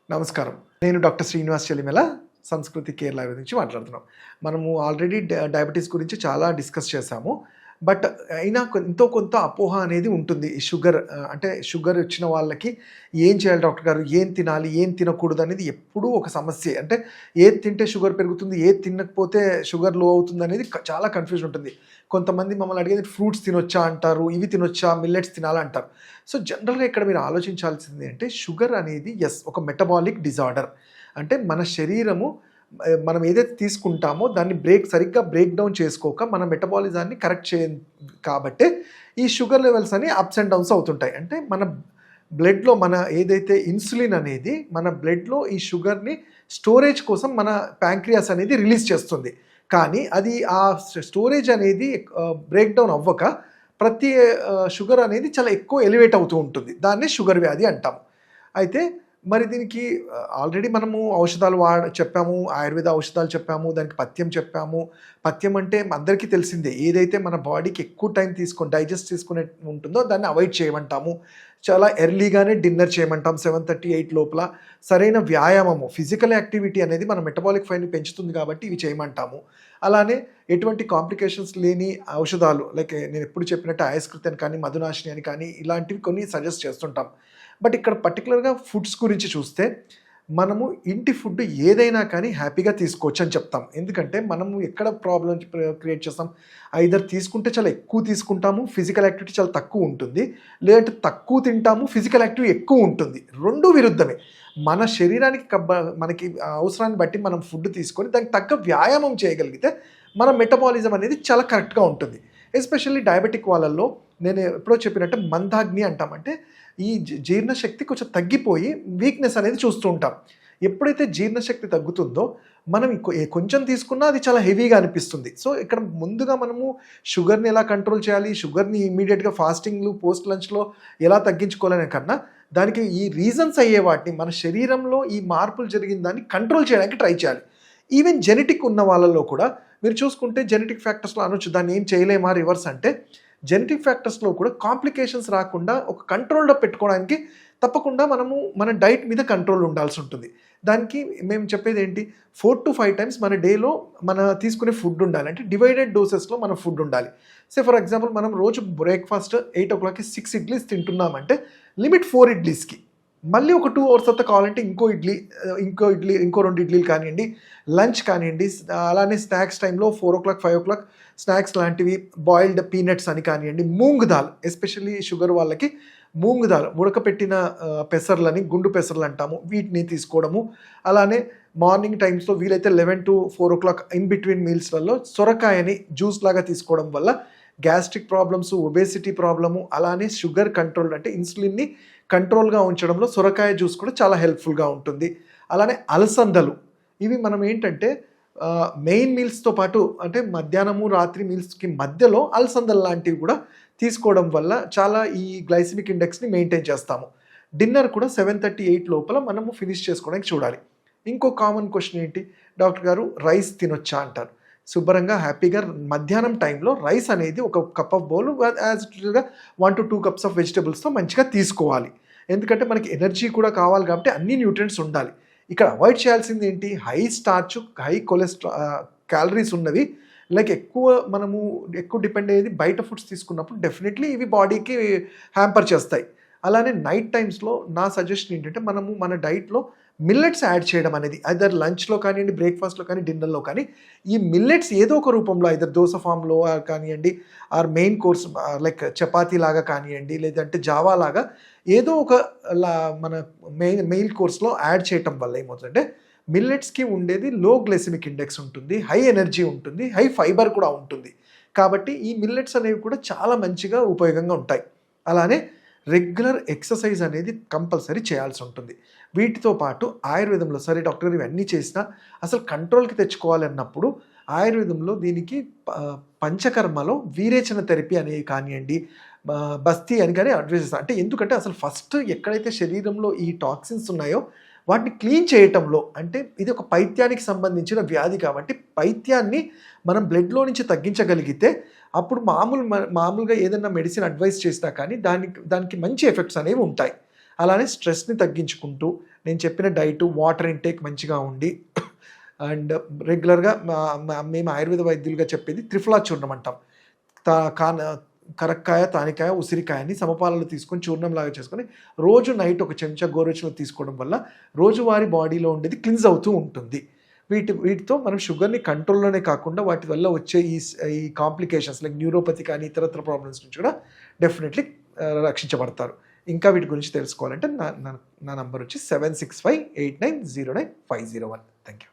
నమస్కారం. నేను డాక్టర్ శ్రీనివాస్ చెలిమెల సంస్కృతి కేర్ లైవ్ నుంచి మాట్లాడుతున్నాం. మనము ఆల్రెడీ డయాబెటిస్ గురించి చాలా డిస్కస్ చేశాము. బట్ అయినా ఎంతో కొంత అపోహ అనేది ఉంటుంది. ఈ షుగర్ అంటే షుగర్ వచ్చిన వాళ్ళకి ఏం చేయాలి డాక్టర్ గారు? ఏం తినాలి? ఏం తినకూడదు? అనేది ఎప్పుడూ ఒక సమస్యే. అంటే ఏది తింటే షుగర్ పెరుగుతుంది? ఏది తినకపోతే షుగర్ లో అవుతుంది అనేది చాలా కన్‌ఫ్యూజన్ ఉంటుంది. కొంతమంది మమ్మల్ని అడిగేది ఫ్రూట్స్ తినొచ్చా అంటారు. ఇవి తినొచ్చా? మిల్లెట్స్ తినాలా అంటారు. సో జనరల్‌గా ఇక్కడ మీరు ఆలోచించాల్సింది అంటే షుగర్ అనేది ఒక మెటబాలిక్ డిజార్డర్. అంటే మన శరీరము మనం ఏదైతే తీసుకుంటామో దాన్ని సరిగ్గా బ్రేక్ డౌన్ చేసుకోక మన మెటబాలిజాన్ని కరెక్ట్ కాబట్టే ఈ షుగర్ లెవెల్స్ అని అప్స్ అండ్ డౌన్స్ అవుతుంటాయి. అంటే మన బ్లడ్‌లో మన ఏదైతే ఇన్సులిన్ అనేది మన బ్లడ్‌లో ఈ షుగర్‌ని స్టోరేజ్ కోసం మన ప్యాంక్రియాస్ అనేది రిలీజ్ చేస్తుంది. కానీ అది ఆ స్టోరేజ్ అనేది బ్రేక్ డౌన్ అవ్వక ప్రతి షుగర్ అనేది చాలా ఎక్కువ ఎలివేట్ అవుతూ ఉంటుంది. దాన్నే షుగర్ వ్యాధి అంటాము. అయితే మరి దీనికి ఆల్రెడీ మనము ఔషధాలు చెప్పాము, ఆయుర్వేద ఔషధాలు చెప్పాము, దానికి పథ్యం చెప్పాము. పథ్యం అంటే అందరికీ తెలిసిందే. ఏదైతే మన బాడీకి ఎక్కువ టైం డైజెస్ట్ చేసుకునే ఉంటుందో దాన్ని అవాయిడ్ చేయమంటాము. చాలా ఎర్లీగానే డిన్నర్ చేయమంటాం 7:30, 8 లోపల. సరైన వ్యాయామము, ఫిజికల్ యాక్టివిటీ అనేది మన మెటబాలిక్ ఫైర్‌ని పెంచుతుంది కాబట్టి ఇవి చేయమంటాము. అలానే ఎటువంటి కాంప్లికేషన్స్ లేని ఔషధాలు లైక్ నేను ఎప్పుడు చెప్పినట్టు అయస్కృతి అని కానీ, మధునాశిని అని కానీ ఇలాంటివి కొన్ని సజెస్ట్ చేస్తుంటాం. బట్ ఇక్కడ పర్టికులర్‌గా ఫుడ్స్ గురించి చూస్తే మనము ఇంటి ఫుడ్ ఏదైనా కానీ హ్యాపీగా తీసుకోవచ్చు అని చెప్తాం. ఎందుకంటే మనము ఎక్కడ ప్రాబ్లమ్ క్రియేట్ చేస్తాం, ఐదర్ తీసుకుంటే చాలా ఎక్కువ తీసుకుంటాము, ఫిజికల్ యాక్టివిటీ చాలా తక్కువ ఉంటుంది. లేదంటే తక్కువ తింటాము, ఫిజికల్ యాక్టివిటీ ఎక్కువ ఉంటుంది. రెండూ విరుద్ధమే. మన శరీరానికి మనకి అవసరాన్ని బట్టి మనం ఫుడ్ తీసుకొని దానికి తగ్గ వ్యాయామం చేయగలిగితే మన మెటబాలిజం అనేది చాలా కరెక్ట్‌గా ఉంటుంది. ఎస్పెషల్లీ డయాబెటిక్ వాళ్ళల్లో నేను ఎప్పుడో చెప్పినట్టు మందాగ్ని అంటాం. అంటే ఈ జీర్ణశక్తి కొంచెం తగ్గిపోయి వీక్‌నెస్ అనేది చూస్తూ ఉంటాం. ఎప్పుడైతే జీర్ణశక్తి తగ్గుతుందో మనం కొంచెం తీసుకున్నా అది చాలా హెవీగా అనిపిస్తుంది. సో ఇక్కడ ముందుగా మనము షుగర్‌ని ఎలా కంట్రోల్ చేయాలి, షుగర్‌ని ఇమ్మీడియేట్‌గా ఫాస్టింగ్‌లు, పోస్ట్ లంచ్‌లో ఎలా తగ్గించుకోవాలనే కన్నా దానికి ఈ రీజన్స్ అయ్యే వాటిని మన శరీరంలో ఈ మార్పులు జరిగిన దాన్ని కంట్రోల్ చేయడానికి ట్రై చేయాలి. ఈవెన్ జెనెటిక్ ఉన్న వాళ్ళలో కూడా మీరు చూసుకుంటే జెనెటిక్ ఫ్యాక్టర్స్‌లో అనొచ్చు దాన్ని ఏం చేయలేమా రివర్స్ అంటే, జెనెటిక్ ఫ్యాక్టర్స్‌లో కూడా కాంప్లికేషన్స్ రాకుండా ఒక కంట్రోల్‌లో పెట్టుకోవడానికి తప్పకుండా మనము మన డైట్ మీద కంట్రోల్ ఉండాల్సి ఉంటుంది. దానికి మేము చెప్పేది ఏంటి 4-5 టైమ్స్ మన డేలో తీసుకునే ఫుడ్ ఉండాలి. అంటే డివైడెడ్ డోసెస్‌లో మన ఫుడ్ ఉండాలి. ఫర్ ఎగ్జాంపుల్ మనం రోజు బ్రేక్‌ఫాస్ట్ 8:00కి 6 ఇడ్లీస్ తింటున్నామంటే లిమిట్ 4 ఇడ్లీస్‌కి. మళ్ళీ ఒక 2 అవర్స్ తర్వాత కావాలంటే ఇంకో ఇడ్లీ, ఇంకో 2 ఇడ్లీలు కానియండి, లంచ్ కానియండి, అలానే స్నాక్స్ టైంలో 4:00, 5:00 స్నాక్స్ లాంటివి బాయిల్డ్ పీనట్స్ అని కానియండి, మూంగ్ దాల్ ఎస్పెషల్లీ షుగర్ వాళ్ళకి మూంగ్ దాల్ ఉడకపెట్టిన పెసర్లని గుండు పెసర్లు అంటాము, వీటిని తీసుకోవడము. అలానే మార్నింగ్ టైమ్స్లో వీలైతే 11-4 ఇన్ బిట్వీన్ మీల్స్లలో సొరకాయని జ్యూస్ లాగా తీసుకోవడం వల్ల గ్యాస్ట్రిక్ ప్రాబ్లమ్స్, ఒబేసిటీ ప్రాబ్లము, అలానే షుగర్ కంట్రోల్ అంటే ఇన్సులిన్ని కంట్రోల్గా ఉంచడంలో సొరకాయ జ్యూస్ కూడా చాలా హెల్ప్ఫుల్గా ఉంటుంది. అలానే అలసందలు ఇవి మనం ఏంటంటే మెయిన్ మీల్స్తో పాటు అంటే మధ్యాహ్నము రాత్రి మీల్స్కి మధ్యలో అలసందలు లాంటివి కూడా తీసుకోవడం వల్ల చాలా ఈ గ్లైసిమిక్ ఇండెక్స్ని మెయింటైన్ చేస్తాము. డిన్నర్ కూడా 7:30, 8 లోపల మనము ఫినిష్ చేసుకోవడానికి చూడాలి. ఇంకో కామన్ క్వశ్చన్ ఏంటి, డాక్టర్ గారు రైస్ తినొచ్చా అంటారు. శుభ్రంగా హ్యాపీగా మధ్యాహ్నం టైంలో రైస్ అనేది ఒక కప్ ఆఫ్ బౌల్ యాజ్ యూజువల్‌గా 1-2 కప్స్ ఆఫ్ వెజిటబుల్స్‌తో మంచిగా తీసుకోవాలి. ఎందుకంటే మనకి ఎనర్జీ కూడా కావాలి కాబట్టి అన్ని న్యూట్రియంట్స్ ఉండాలి. ఇక్కడ అవాయిడ్ చేయాల్సింది ఏంటి, హై స్టార్చ్, హై క్యాలరీస్ ఉన్నవి లైక్ మనము ఎక్కువ డిపెండ్ అయ్యేది బయట ఫుడ్స్ తీసుకున్నప్పుడు డెఫినెట్లీ ఇవి బాడీకి హ్యాంపర్ చేస్తాయి. అలానే నైట్ టైమ్స్లో నా సజెషన్ ఏంటంటే మనము మన డైట్లో మిల్లెట్స్ యాడ్ చేయడం అనేది ఐదర్ లంచ్లో కానివ్వండి, బ్రేక్ఫాస్ట్లో కానీ, డిన్నర్లో కానీ ఈ మిల్లెట్స్ ఏదో ఒక రూపంలో ఐదర్ దోస ఫామ్లో కానివ్వండి, or main course like chapati లాగా కానివ్వండి, లేదంటే జావా లాగా ఏదో ఒక మన మెయిన్ కోర్స్లో యాడ్ చేయటం వల్ల ఏమవుతుందంటే మిల్లెట్స్కి ఉండేది లో గ్లైసెమిక్ ఇండెక్స్ ఉంటుంది, హై ఎనర్జీ ఉంటుంది, హై ఫైబర్ కూడా ఉంటుంది. కాబట్టి ఈ మిల్లెట్స్ అనేవి కూడా చాలా మంచిగా ఉపయోగంగా ఉంటాయి. అలానే రెగ్యులర్ ఎక్సర్సైజ్ అనేది కంపల్సరీ చేయాల్సి ఉంటుంది. వీటితో పాటు ఆయుర్వేదంలో సరే డాక్టర్ ఇవన్నీ చేసినా అసలు కంట్రోల్కి తెచ్చుకోవాలన్నప్పుడు ఆయుర్వేదంలో దీనికి పంచకర్మలో వీరేచన థెరపీ అనేవి కానివ్వండి, బస్తీ అని కానీ అడ్వైస్ చేస్తారు. అంటే ఎందుకంటే అసలు ఫస్ట్ ఎక్కడైతే శరీరంలో ఈ టాక్సిన్స్ ఉన్నాయో వాటిని క్లీన్ చేయటంలో, అంటే ఇది ఒక పైత్యానికి సంబంధించిన వ్యాధి కాబట్టి పైత్యాన్ని మనం బ్లడ్లో నుంచి తగ్గించగలిగితే అప్పుడు మామూలుగా ఏదైనా మెడిసిన్ అడ్వైస్ చేసినా కానీ దానికి మంచి ఎఫెక్ట్స్ అనేవి ఉంటాయి. అలానే స్ట్రెస్ని తగ్గించుకుంటూ నేను చెప్పిన డైట్, వాటర్ ఇంటేక్ మంచిగా ఉండి అండ్ రెగ్యులర్గా మేము ఆయుర్వేద వైద్యులుగా చెప్పేది త్రిఫలా చూర్ణం అంటాం. కరక్కాయ, తానికాయ, ఉసిరికాయని సమపాలలో తీసుకొని చూర్ణంలాగా చేసుకొని రోజు నైట్ ఒక చెంచా గోరువెచ్చగా తీసుకోవడం వల్ల రోజువారీ బాడీలో ఉండేది క్లిన్స్ అవుతూ ఉంటుంది. వీటితో మనం షుగర్ని కంట్రోల్లోనే కాకుండా వాటి వల్ల వచ్చే ఈ కాంప్లికేషన్స్ లైక్ న్యూరోపతి కానీ ఇతరత్ర ప్రాబ్లమ్స్ నుంచి కూడా డెఫినెట్లీ రక్షించబడతారు. ఇంకా వీటి గురించి తెలుసుకోవాలంటే నా నంబర్ వచ్చి 7658909501. Thank you.